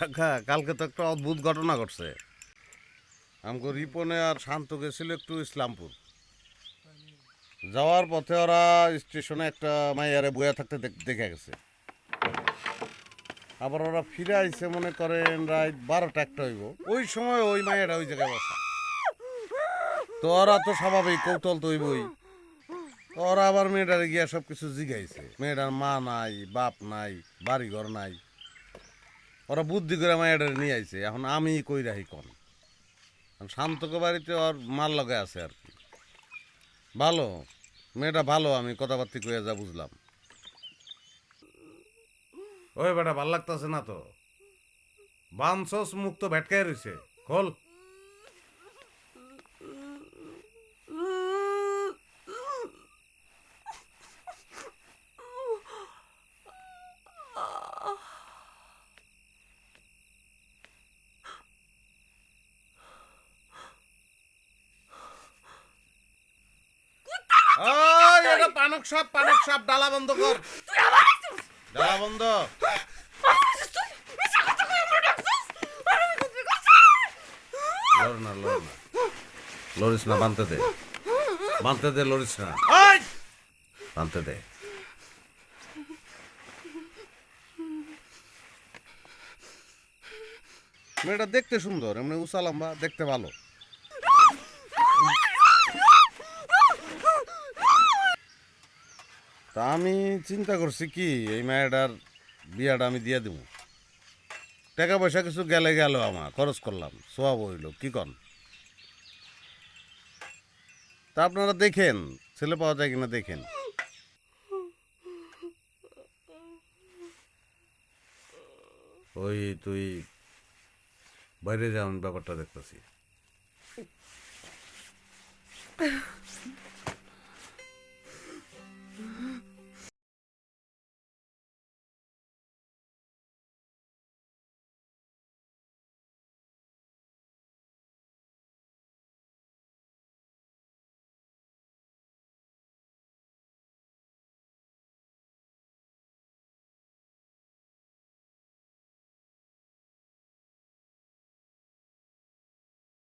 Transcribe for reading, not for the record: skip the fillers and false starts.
কাকা কালকে তো একটা অদ্ভুত ঘটনা ঘটছে। আমাকে রিপনে আর শান্ত গেছিল একটু ইসলামপুর। যাওয়ার পথে ওরা স্টেশনে একটা মাইয়ারে বইয়া থাকতে দেখে গেছে। আবার ওরা ফিরে আইছে মনে করেন রাত 12টা একটা হইব, ওই সময় ওই মাইয়াটা ওই জায়গায় বসা। তো ওরা তো স্বাভাবিক কৌতূহল তো হইবই। ওরা আবার মেয়েটারে গিয়া সব কিছু জিগাইছে। মেয়েটার মা নাই, বাপ নাই, বাড়ি ঘর নাই। ওরা বুদ্ধি করে মায়েটারে নিয়ে আইছে। এখন আমি কই রাহি কন। শান্তকে বাড়িতে ওর মার লগে আছে আর কি। ভালো মেয়েটা, ভালো। আমি কথাবার্তি কইয়া যা বুঝলাম। ওই বেটা ভাল লাগতেছে না তো। বানসস মুখ তো ভেটকায় রয়েছে। খোল। এটা পানক সাপ, পানক সাপ। ডালা বন্ধ কর, ডালা বন্ধ। লড় না, লড় না, লড়িস না। বানতে দে, বানতে দে, লড়িস না, বানতে দে। মেয়েটা দেখতে সুন্দর, এমনি উঁচা লম্বা, দেখতে ভালো। তা আমি চিন্তা করছি কি, এই মেয়েটার বিয়াটা আমি দিয়ে দেবো। টাকা পয়সা কিছু গেলে গেল, আমার খরচ করলাম, সোয়াব হইল। কি কন? তা আপনারা দেখেন ছেলে পাওয়া যায় কিনা দেখেন। ওই তুই বাইরে যাওয়ার ব্যাপারটা দেখতেছি।